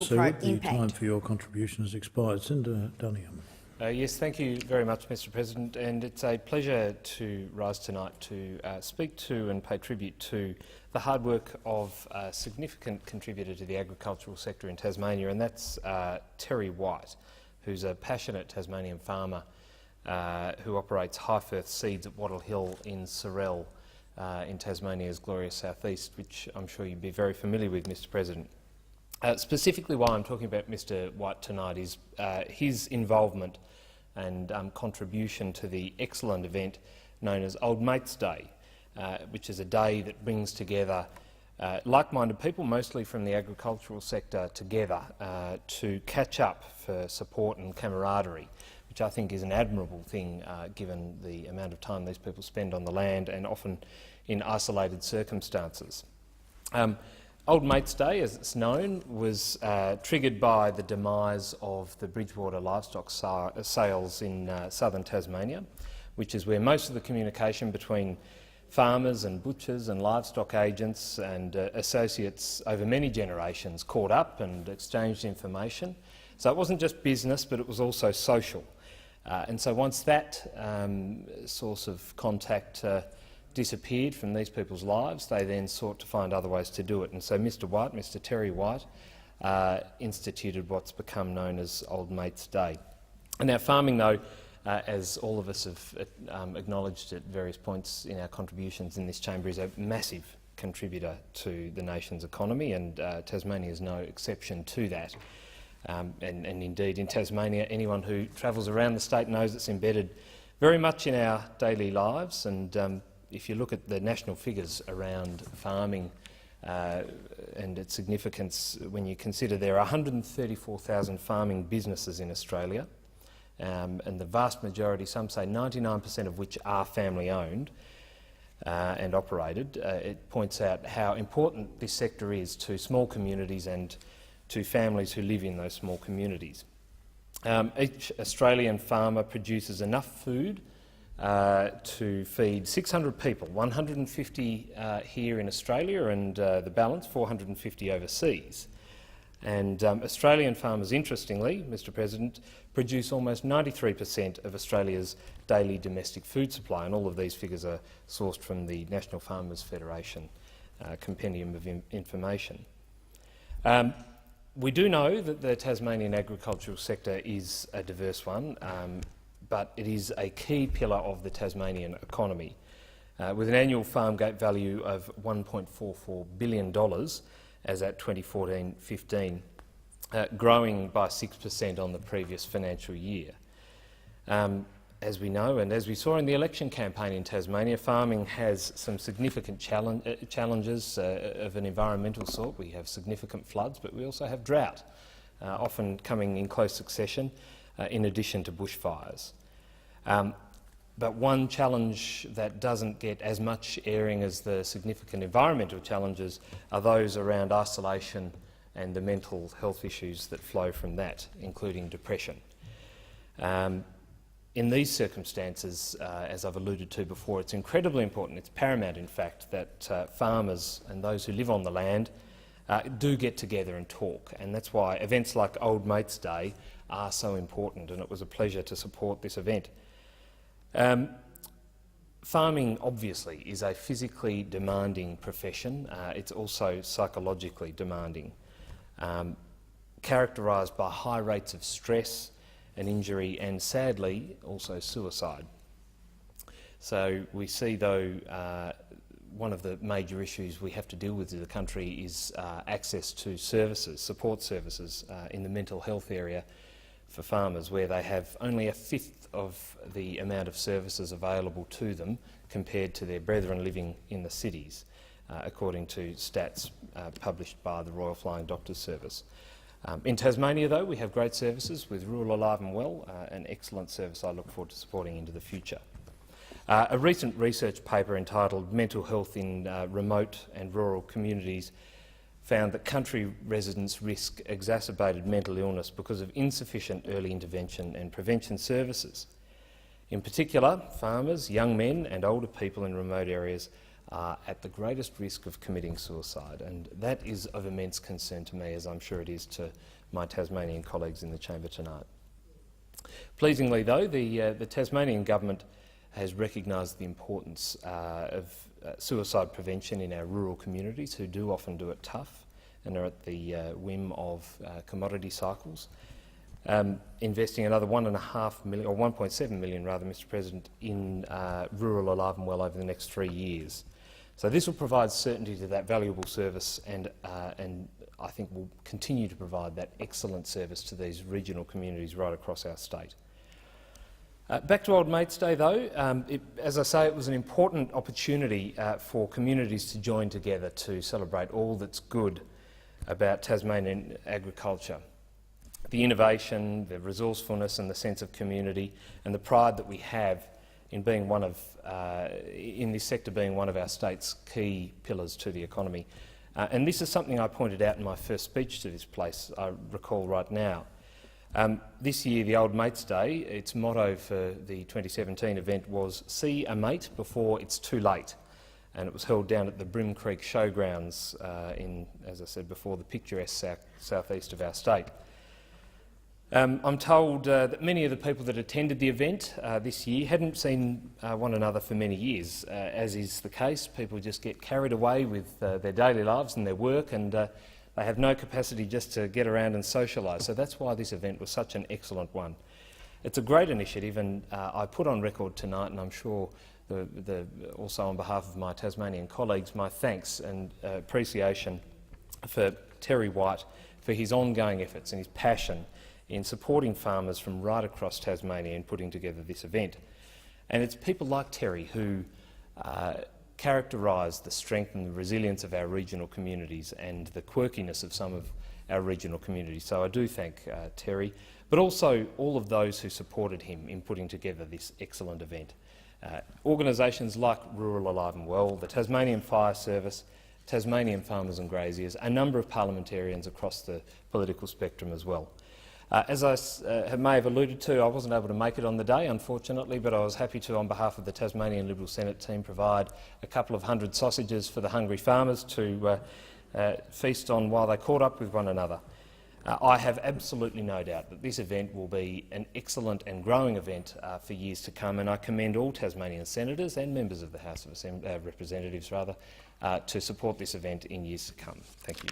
Seward, the impact. time for your contribution has expired. Senator Dunningham. Yes, thank you very much, Mr President, and it's a pleasure to rise tonight to speak to and pay tribute to the hard work of a significant contributor to the agricultural sector in Tasmania, and that's Terry White, who's a passionate Tasmanian farmer who operates High Firth Seeds at Wattle Hill in Sorell in Tasmania's glorious southeast, which I'm sure you'd be very familiar with, Mr President. Specifically why I'm talking about Mr White tonight is his involvement and contribution to the excellent event known as Old Mates Day, which is a day that brings together like-minded people, mostly from the agricultural sector, together to catch up for support and camaraderie, which I think is an admirable thing given the amount of time these people spend on the land and often in isolated circumstances. Old Mates Day, as it's known, was triggered by the demise of the Bridgewater livestock sales in southern Tasmania, which is where most of the communication between farmers and butchers and livestock agents and associates over many generations caught up and exchanged information. So it wasn't just business, but it was also social. And so once that source of contact disappeared from these people's lives, they then sought to find other ways to do it. And so Mr White, Mr Terry White, instituted what's become known as Old Mates Day. And now farming, though, as all of us have acknowledged at various points in our contributions in this chamber, is a massive contributor to the nation's economy, and Tasmania is no exception to that. And indeed, in Tasmania, anyone who travels around the state knows it's embedded very much in our daily lives. And if you look at the national figures around farming and its significance, when you consider there are 134,000 farming businesses in Australia, and the vast majority, some say 99% of which are family-owned and operated, it points out how important this sector is to small communities and to families who live in those small communities. Each Australian farmer produces enough food to feed 600 people, 150 here in Australia and the balance 450 overseas. And Australian farmers, interestingly, Mr President, produce almost 93% of Australia's daily domestic food supply, and all of these figures are sourced from the National Farmers Federation Compendium of Information. We do know that the Tasmanian agricultural sector is a diverse one, but it is a key pillar of the Tasmanian economy, with an annual farm gate value of $1.44 billion as at 2014-15, growing by 6% on the previous financial year. As we know, and as we saw in the election campaign in Tasmania, farming has some significant challenges of an environmental sort. We have significant floods, but we also have drought, often coming in close succession, in addition to bushfires. But one challenge that doesn't get as much airing as the significant environmental challenges are those around isolation and the mental health issues that flow from that, including depression. In these circumstances, as I've alluded to before, it's incredibly important, it's paramount in fact, that farmers and those who live on the land do get together and talk, and that's why events like Old Mates Day are so important, and it was a pleasure to support this event. Farming, obviously, is a physically demanding profession. It's also psychologically demanding, characterised by high rates of stress and injury and, sadly, also suicide. So we see, though, one of the major issues we have to deal with in the country is access to services, support services in the mental health area for farmers, where they have only a fifth of the amount of services available to them compared to their brethren living in the cities, according to stats published by the Royal Flying Doctors Service. In Tasmania, though, we have great services with Rural Alive and Well, an excellent service I look forward to supporting into the future. A recent research paper entitled Mental Health in Remote and Rural Communities found that country residents risk exacerbated mental illness because of insufficient early intervention and prevention services. In particular, farmers, young men and older people in remote areas are at the greatest risk of committing suicide, and that is of immense concern to me, as I'm sure it is to my Tasmanian colleagues in the chamber tonight. Pleasingly, though, the Tasmanian government has recognised the importance of suicide prevention in our rural communities, who do often do it tough and are at the whim of commodity cycles. Investing another $1.5 million, or $1.7 million rather, Mr President, in rural alive and well over the next 3 years. So this will provide certainty to that valuable service, and I think will continue to provide that excellent service to these regional communities right across our state. Back to Old Mates Day, though. As I say, it was an important opportunity for communities to join together to celebrate all that's good about Tasmanian agriculture. The innovation, the resourcefulness and the sense of community, and the pride that we have in being one of, in this sector being one of our state's key pillars to the economy. And this is something I pointed out in my first speech to this place, I recall right now. This year, the Old Mates Day, its motto for the 2017 event was "See a mate before it's too late," and it was held down at the Brim Creek Showgrounds as I said before, the picturesque southeast of our state. I'm told that many of the people that attended the event this year hadn't seen one another for many years. As is the case, people just get carried away with their daily lives and their work, and they have no capacity just to get around and socialise. So that's why this event was such an excellent one. It's a great initiative, and I put on record tonight, and I'm sure also on behalf of my Tasmanian colleagues, my thanks and appreciation for Terry White for his ongoing efforts and his passion in supporting farmers from right across Tasmania in putting together this event. And it's people like Terry who characterise the strength and the resilience of our regional communities and the quirkiness of some of our regional communities. So I do thank Terry, but also all of those who supported him in putting together this excellent event. Organisations like Rural Alive and Well, the Tasmanian Fire Service, Tasmanian Farmers and Graziers, a number of parliamentarians across the political spectrum as well. As I may have alluded to, I wasn't able to make it on the day, unfortunately, but I was happy to, on behalf of the Tasmanian Liberal Senate team, provide a couple of hundred sausages for the hungry farmers to feast on while they caught up with one another. I have absolutely no doubt that this event will be an excellent and growing event for years to come, and I commend all Tasmanian senators and members of the House of Representatives to support this event in years to come. Thank you.